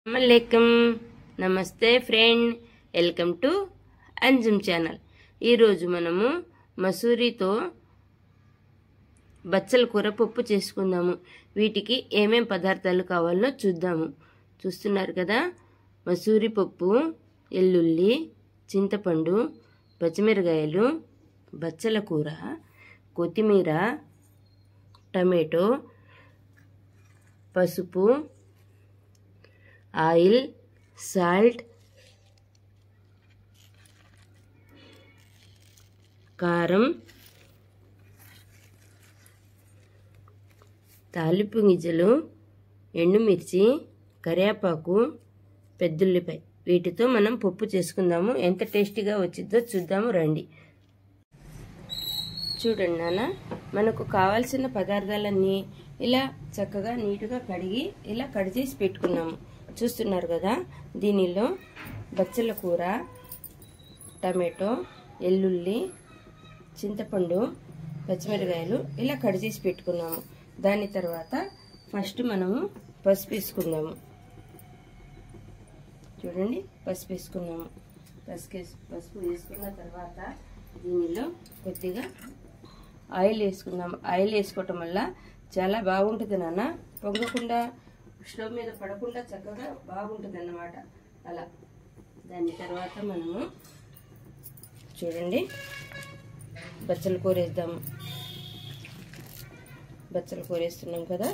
అస్సలాముఅలైకుం నమస్తే friend welcome to Anjum channel. ఈరోజు మనము మసూరితో బచ్చల కూర పప్పు చేసుకుందాము। వీటికి ఏమేం పదార్థాలు కావాలో చూద్దాము। చూస్తున్నారు కదా, మసూరి పప్పు, ఎల్లుల్లి, చింతపండు, పచ్చిమిరకాయలు, బచ్చల కూర, కొత్తిమీర, టమాటో, పసుపు, ఆయిల్, సాల్ట్, కారం, తాలింపు గింజలు, ఎండుమిర్చి, కరివేపాకు, పెద్దుల్లిపాయ, వీటితో మనం పప్పు చేసుకుందాము। ఎంత టేస్టీగా వచ్చిందో చూద్దాము రండి। చూడండి నాన్న, మనకు కావాల్సిన పదార్థాలన్నీ ఇలా చక్కగా నీట్గా కడిగి ఇలా కట్ చేసి పెట్టుకున్నాము। చూస్తున్నారు కదా, దీనిలో బచ్చల కూర, టమాటో, ఎల్లుల్లి, చింతపండు, పచ్చిమిరకాయలు ఇలా కట్ చేసి పెట్టుకున్నాము। దాని తర్వాత ఫస్ట్ మనము పసుపు వేసుకుందాము। చూడండి, పసుపు వేసుకున్నాము। పసుపు వేసుకున్న తర్వాత దీనిలో కొద్దిగా ఆయిల్ వేసుకుందాము। ఆయిల్ వేసుకోవటం వల్ల చాలా బాగుంటుంది నాన్న, పొంగకుండా స్టవ్ మీద పడకుండా చక్కగా బాగుంటుంది అన్నమాట అలా। దాని తర్వాత మనము చూడండి బచ్చల కూర వేద్దాము। బచ్చల కూర వేస్తున్నాం కదా,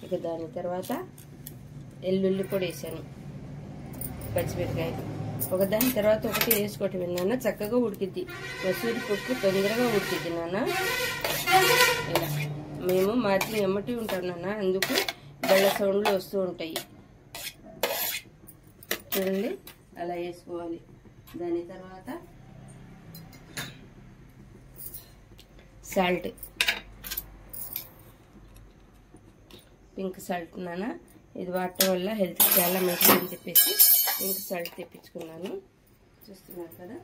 ఇక దాని తర్వాత ఎల్లుల్లి కూడా వేసాను, పచ్చిమిరకాయలు ఒకదాని తర్వాత ఒకటి వేసుకోవటం నాన్న, చక్కగా ఉడికిద్ది। మసూరి పప్పు తొందరగా ఉడికిద్ది నాన్న। ఇలా మేము మార్జిన్ ఎమ్మటి ఉంటాం నాన్న, అందుకు బళ్ళ సౌండ్లు వస్తూ ఉంటాయి। చూడండి అలా వేసుకోవాలి। దాని తర్వాత సాల్ట్, పింక్ సాల్ట్ నాన్న, ఇది వాడటం వల్ల హెల్త్ చాలా మంచిదని చెప్పేసి పింక్ సాల్ట్ తెప్పించుకున్నాను। చూస్తున్నారు కదా,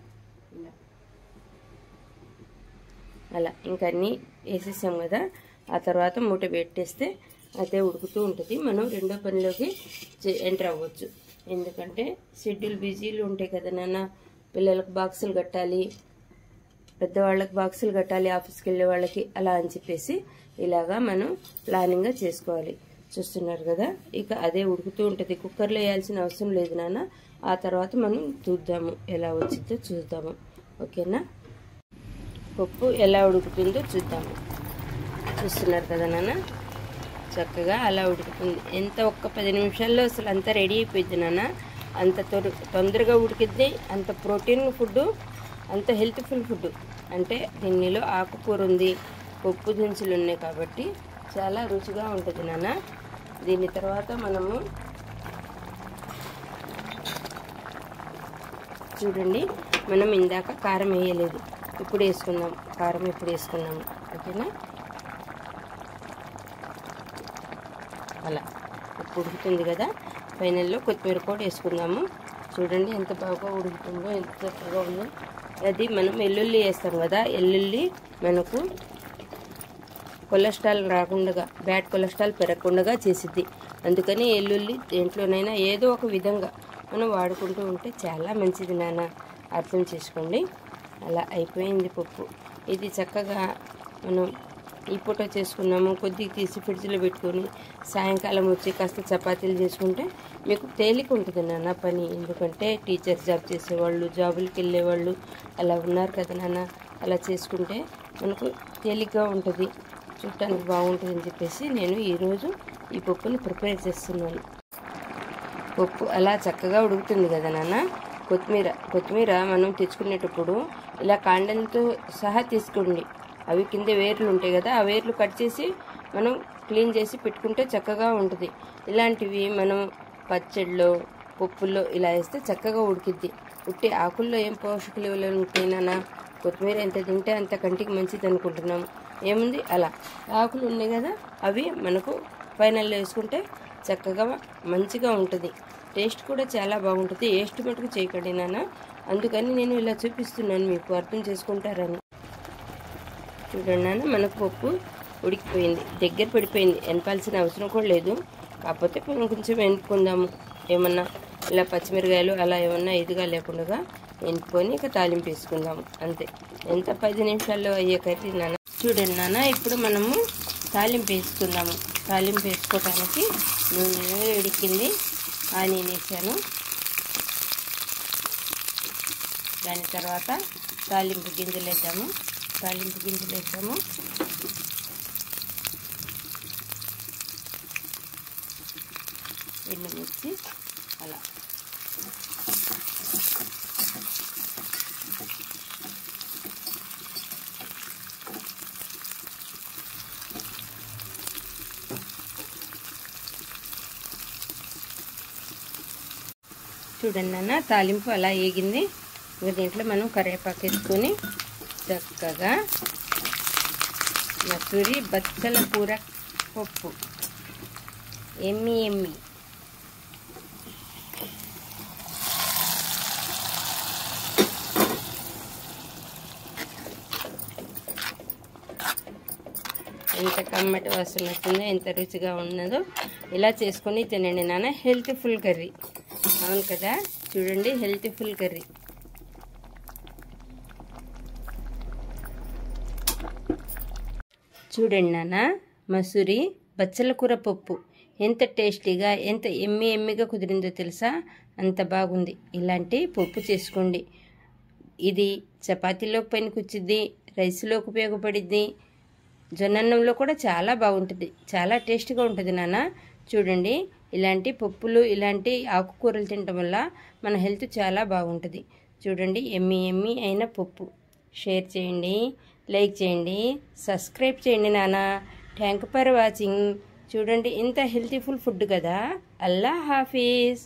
ఇలా అలా ఇంకా అన్నీ వేసేసాం కదా। ఆ తర్వాత మూట పెట్టేస్తే అదే ఉడుకుతూ ఉంటుంది, మనం రెండో పనిలోకి ఎంటర్ అవ్వచ్చు। ఎందుకంటే షెడ్యూల్ బిజీలు ఉంటాయి కదా నాన్న, పిల్లలకు బాక్సులు కట్టాలి, పెద్దవాళ్ళకి బాక్సులు కట్టాలి, ఆఫీస్కి వెళ్ళే వాళ్ళకి, అలా అని చెప్పేసి ఇలాగా మనం ప్లానింగ్గా చేసుకోవాలి। చూస్తున్నారు కదా, ఇక అదే ఉడుకుతూ ఉంటుంది, కుక్కర్లో వేయాల్సిన అవసరం లేదు నాన్న। ఆ తర్వాత మనం చూద్దాము ఎలా వచ్చిందో చూద్దాము, ఓకేనా। పప్పు ఎలా ఉడుకుతుందో చూద్దాము। చూస్తున్నారు కదా నాన్న, చక్కగా అలా ఉడుకుతుంది। ఎంత ఒక్క 10 నిమిషాల్లో అసలు అంతా రెడీ అయిపోయింది నాన్న। అంత తొందరగా ఉడికిద్ది, అంత ప్రోటీన్ ఫుడ్, అంత హెల్త్ఫుల్ ఫుడ్। అంటే దీనిలో ఆకుకూర ఉంది, పప్పు దినుసులు ఉన్నాయి కాబట్టి చాలా రుచిగా ఉంటుంది నాన్న। దీని తర్వాత మనము చూడండి, మనం ఇందాక కారం వేయలేదు, ఇప్పుడు వేసుకుందాం కారం, ఇప్పుడు వేసుకున్నాము, ఓకేనా। అలా ఇప్పుడు ఉడుకుతుంది కదా, ఫైనల్లో కొత్తిమీర కూడా వేసుకుందాము। చూడండి ఎంత బాగా ఉడుకుతుందో, ఎంత చక్కగా ఉందో। అది మనం ఎల్లుల్లి వేస్తాం కదా, ఎల్లుల్లి మనకు కొలెస్ట్రాల్ రాకుండా, బ్యాడ్ కొలెస్ట్రాల్ పెరగకుండా చేసిద్ది। అందుకని ఎల్లుల్లి దేంట్లోనైనా ఏదో ఒక విధంగా మనం వాడుకుంటూ ఉంటే చాలా మంచిది నాన్న, అర్థం చేసుకోండి। అలా అయిపోయింది పప్పు, ఇది చక్కగా మనం ఈ పూట చేసుకున్నాము, కొద్దిగా తీసి ఫ్రిడ్జ్లో పెట్టుకొని సాయంకాలం వచ్చి కాస్త చపాతీలు చేసుకుంటే మీకు తేలిక ఉంటుంది నాన్న పని। ఎందుకంటే టీచర్ జాబ్ చేసేవాళ్ళు, జాబులకి వెళ్ళేవాళ్ళు అలా ఉన్నారు కదా నాన్న, అలా చేసుకుంటే మనకు తేలిగ్గా ఉంటుంది, చూడటానికి బాగుంటుంది అని చెప్పేసి నేను ఈరోజు ఈ పప్పుని ప్రిపేర్ చేస్తున్నాను। పప్పు అలా చక్కగా ఉడుకుతుంది కదా నాన్న, కొత్తిమీర మనం తెచ్చుకునేటప్పుడు ఇలా కాండంతో సహా తీసుకోండి, అవి కింద వేర్లు ఉంటాయి కదా, ఆ వేర్లు కట్ చేసి మనం క్లీన్ చేసి పెట్టుకుంటే చక్కగా ఉంటుంది। ఇలాంటివి మనం పచ్చడిలో, పప్పుల్లో ఇలా వేస్తే చక్కగా ఉడికిద్ది। ఉట్టి ఆకుల్లో ఏం పోషక విలువలు ఉంటాయినా, కొత్తిమీర ఎంత తింటే అంత కంటికి మంచిది అనుకుంటున్నాము, ఏముంది అలా ఆకులు ఉన్నాయి కదా, అవి మనకు ఫైనల్లో వేసుకుంటే చక్కగా మంచిగా ఉంటుంది, టేస్ట్ కూడా చాలా బాగుంటుంది। వేస్ట్ మటుకు చేయకండి నాన్న, అందుకని నేను ఇలా చూపిస్తున్నాను, మీకు అర్థం చేసుకుంటారని। చూడండి నాన్న, మనకు పప్పు ఉడికిపోయింది, దగ్గర పడిపోయింది, ఎనపాల్సిన అవసరం కూడా లేదు, కాకపోతే కొంచెం వెనుక్కుందాము। ఏమన్నా ఇలా పచ్చిమిరకాయలు అలా ఏమన్నా ఇదిగా లేకుండా ఎంపుకొని ఇక తాలింపు వేసుకుందాము అంతే. ఎంత 10 నిమిషాల్లో అయ్యే కర్రీ నాన్న. చూడండి నాన్న, ఇప్పుడు మనము తాలింపు వేసుకుందాము. తాలింపు వేసుకోవటానికి నూనె వేడెక్కింది, ఆనియన్ వేసాను. దాని తర్వాత తాలింపు గింజలు వేద్దాము. ఎండుమిర్చి అలా చూడండి నాన్న, తాలింపు అలా వేగింది. ఇంకా దీంట్లో మనం కరివేపాకు వేసుకొని చక్కగా మసూరి బచ్చల కూర పప్పు ఎమ్మి ఎంత కమ్మటి వాసన వస్తుందో, ఎంత రుచిగా ఉన్నదో. ఇలా చేసుకొని తినండి నాన్న. హెల్త్ఫుల్ కర్రీ, అవును కదా. చూడండి, హెల్త్ఫుల్ కర్రీ. చూడండి నాన్న, మసూరి బచ్చల కూర పప్పు ఎంత టేస్టీగా, ఎంత ఎమ్మిగా కుదిరిందో తెలుసా. అంత బాగుంది. ఇలాంటి పప్పు చేసుకోండి. ఇది చపాతీలోకి పైన కూర్చుద్ది, రైస్లోకి ఉపయోగపడిద్ది, జొన్నన్నంలో కూడా చాలా బాగుంటుంది. చాలా టేస్టీగా ఉంటుంది నాన్న. చూడండి, ఇలాంటి పప్పులు, ఇలాంటి ఆకుకూరలు తినడం వల్ల మన హెల్త్ చాలా బాగుంటుంది. చూడండి, ఎమ్మి అయిన పప్పు. షేర్ చేయండి, లైక్ చేయండి, సబ్స్క్రైబ్ చేయండి నాన్న. Thank for watching. చూడండి, ఇంత హెల్తీఫుల్ ఫుడ్ కదా. అల్లా హాఫీజ్.